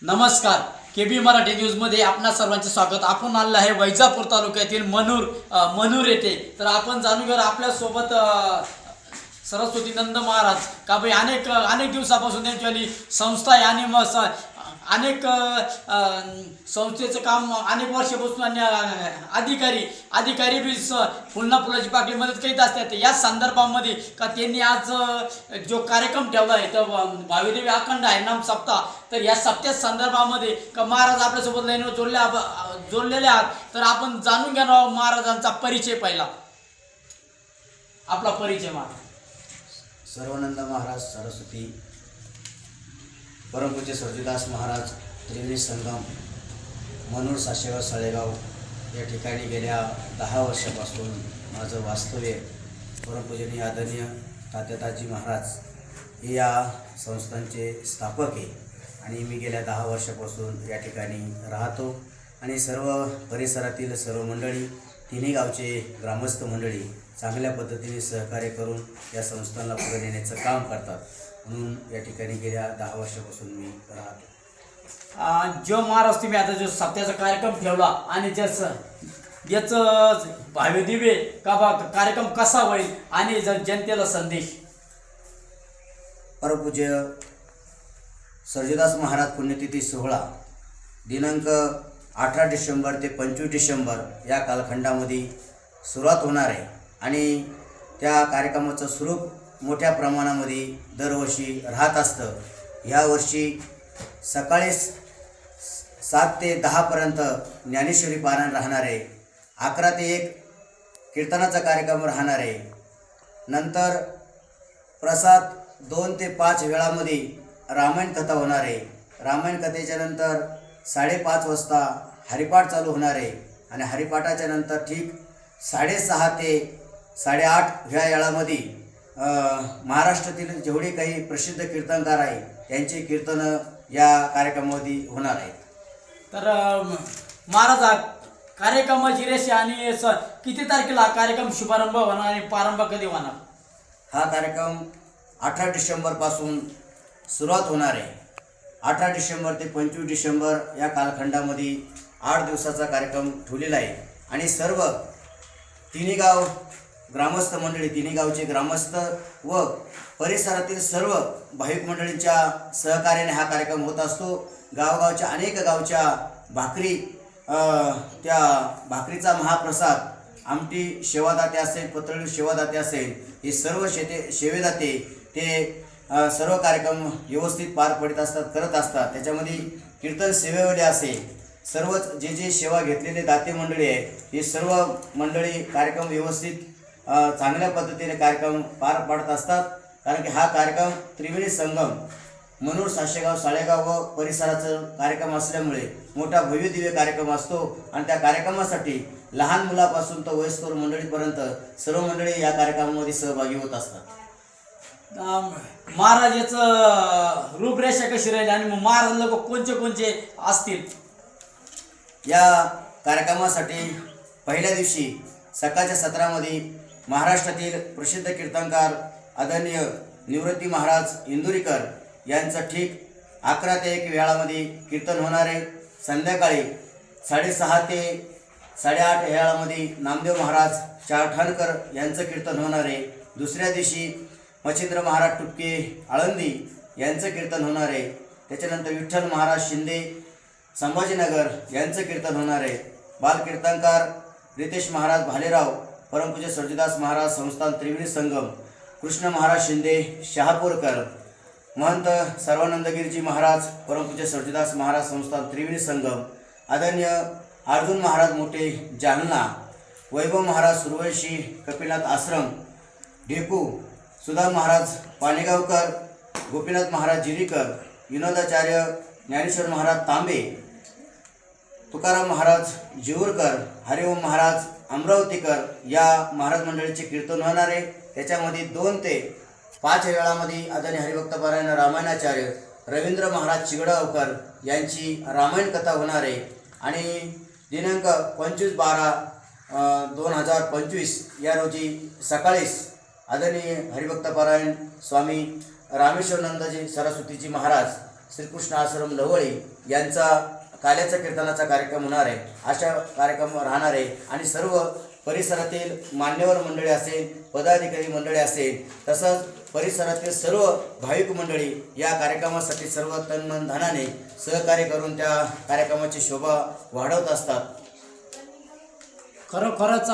नमस्कार. केबी मराठी न्यूजमध्ये आपणा सर्वांचे स्वागत. आपण आलेलो आहे वैजापूर तालुक्यातील मनूर येथे. तर आपण जाणून घेऊ आपल्यासोबत सरस्वती नंद महाराज का भाई अनेक दिवसापासून त्यांची संस्था आहे आणि अनेक संस्थेचं काम अनेक वर्षापासून आणि अधिकारी बी फुलाची पाकळी मदत करीत असतात. या संदर्भामध्ये का त्यांनी आज जो कार्यक्रम ठेवला आहे तर भावीदेवी अखंड हरिनाम सप्ताह. तर या सप्त्या संदर्भामध्ये का महाराज आपल्यासोबत लाईनवर जोडलेले आहात. तर आपण जाणून घेणार महाराजांचा परिचय. पहिला आपला परिचय. महाराज सर्वानंद महाराज सरस्वती परमपूज्य सर्वजीदास महाराज त्रिवेणी संगम मनूर साशेगाव साळेगाव या ठिकाणी गेल्या 10 वर्षापासून माझं वास्तव्य. परमपूजनीय आदरणीय तात्याजी महाराज हे या संस्थांचे स्थापक आहे आणि मी गेल्या 10 वर्षापासून या ठिकाणी राहतो आणि सर्व परिसरातील सर्व मंडळी, तिन्ही गावचे ग्रामस्थ मंडळी चांगल्या पद्धतीने सहकार्य करून या संस्थांना पुढे नेण्याचं काम करतात. म्हणून या ठिकाणी गेल्या 10 वर्षापासून मी राहतो. जो महाराज तुम्ही आता जो सप्त्याचा कार्यक्रम ठेवला आणि याचं भावी दिवे का कार्यक्रम कसा होईल आणि जनतेला संदेश. परमपूज्य सर्वजीदास महाराज पुण्यतिथी सोहळा दिनांक 18 डिसेंबर ते 25 डिसेंबर या कालखंडामध्ये सुरुवात होणार आहे आणि त्या कार्यक्रमाचं स्वरूप मोठ्या प्रमाणामध्ये दरवर्षी राहत असतं. यावर्षी सकाळी 7 ते 10पर्यंत ज्ञानेश्वरी पारायण राहणार आहे. 11 ते 1 कीर्तनाचा कार्यक्रम राहणार आहे. नंतर प्रसाद 2 ते 5 वेळामध्ये रामायण कथा होणार आहे. रामायण कथेच्या नंतर 5:30 वाजता हरिपाठ चालू होणार आहे आणि हरिपाठाच्या नंतर ठीक 6:30 ते 8:30 ह्या वेळामध्ये महाराष्ट्रातील जेवढे काही प्रसिद्ध कीर्तनकार आहे त्यांचे कीर्तनं या कार्यक्रमामध्ये होणार आहेत. तर महाराज कार्यक्रमाची रेषा आणि किती तारखेला कार्यक्रम शुभारंभ होणार आणि प्रारंभ कधी होणार. हा कार्यक्रम 18 डिसेंबरपासून सुरुवात होणार आहे. 18 डिसेंबर ते 25 डिसेंबर या कालखंडामध्ये 8 दिवसाचा कार्यक्रम ठेवलेला आहे आणि सर्व तिन्ही गाव ग्रामस्थ मंडळी, तिन्ही गावचे ग्रामस्थ व परिसरातील सर्व भाविक मंडळींच्या सहकार्याने हा कार्यक्रम होत असतो. गावगावच्या अनेक गावच्या भाकरी, त्या भाकरीचा महाप्रसाद, आमटी सेवादाते असेल, पत्रळी सेवादाते असेल, हे सर्व सेवेदाते ते सर्व कार्यक्रम व्यवस्थित पार पडत करत असतात. त्याच्यामध्ये कीर्तन सेवेवाले असेल, सर्वच जे सेवा घेतलेले दाते मंडळी आहे हे सर्व मंडळी कार्यक्रम व्यवस्थित चांगल्या पद्धतीने कार्यक्रम पार पाडत असतात. कारण की हा कार्यक्रम त्रिवेणी संगम मनूर साशेगाव साळेगाव व परिसराचा कार्यक्रम असल्यामुळे मोठा भव्यदिव्य कार्यक्रम असतो आणि त्या कार्यक्रमासाठी लहान मुलापासून तर वयस्कर मंडळीपर्यंत सर्व मंडळी या कार्यक्रमामध्ये सहभागी होत असतात. महाराज याचं रूपरेषा कशी राहील आणि महाराज लोक कोणचे असतील. या कार्यक्रमासाठी पहिल्या दिवशी सकाळच्या सत्रामध्ये महाराष्ट्रातील प्रसिद्ध कीर्तनकार आदरणीय निवृत्ती महाराज इंदुरीकर यांचं ठीक 11 ते 1 वेळामध्ये कीर्तन होणार आहे. संध्याकाळी 6:30 ते 8:30 वेळामध्ये नामदेव महाराज चारठाणकर यांचं कीर्तन होणार आहे. दुसऱ्या दिवशी मच्छिंद्र महाराज टुपके आळंदी यांचं कीर्तन होणार आहे. त्याच्यानंतर विठ्ठल महाराज शिंदे संभाजीनगर यांचं कीर्तन होणार आहे. बालकीर्तनकार रितेश महाराज भालेराव परमपूज्य सर्वजीदास महाराज संस्थान त्रिवेणी संगम, कृष्ण महाराज शिंदे शहापूरकर, महंत सर्वानंदगिरीजी महाराज परमपूज्य सर्वजीदास महाराज संस्थान त्रिवेणी संगम, आदरणीय अर्जुन महाराज मोठे जालना, वैभव महाराज सुरवंशी कपिलनाथ आश्रम ढेकू, सुधा महाराज पाणेगावकर, गोपीनाथ महाराज जिरीकर, विनोदाचार्य ज्ञानेश्वर महाराज तांबे, तुकाराम महाराज जेऊरकर, हरिओम महाराज अमरावतीकर या महाराज मंडळीचे कीर्तन होणार आहे. त्याच्यामध्ये 2 ते 5 वेळामध्ये आदरणीय हरिभक्तपरायण रामायणाचार्य रवींद्र महाराज चिगडावकर यांची रामायण कथा होणार आहे आणि दिनांक 25/12/2025 या रोजी सकाळीच आदरणीय हरिभक्तपरायण स्वामी रामेश्वरानंदजी सरस्वतीजी महाराज श्रीकृष्ण आश्रम लवळी यांचा काल्याचा कीर्तनाचा कार्यक्रम होणार आहे. अशा कार्यक्रम राहणार आहे आणि सर्व परिसरातील मान्यवर मंडळी असेल, पदाधिकारी मंडळी असेल, तसंच परिसरातील सर्व भाविक मंडळी या कार्यक्रमासाठी सर्व तन मन धनाने सहकार्य करून त्या कार्यक्रमाची शोभा वाढवत असतात. खरोखरच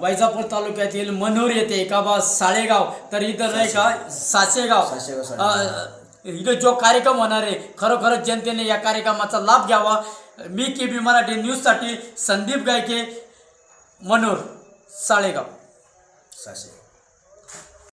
वैजापूर तालुक्यातील मनोर येथे का बा साळेगाव तर इथं नाही का सासेगाव इथं जो कार्यक्रम होणार आहे खरोखरच जनतेने या कार्यक्रमाचा लाभ घ्यावा. मी KB मराठी न्यूजसाठी संदीप गायके, मनोर, साळेगाव. सासे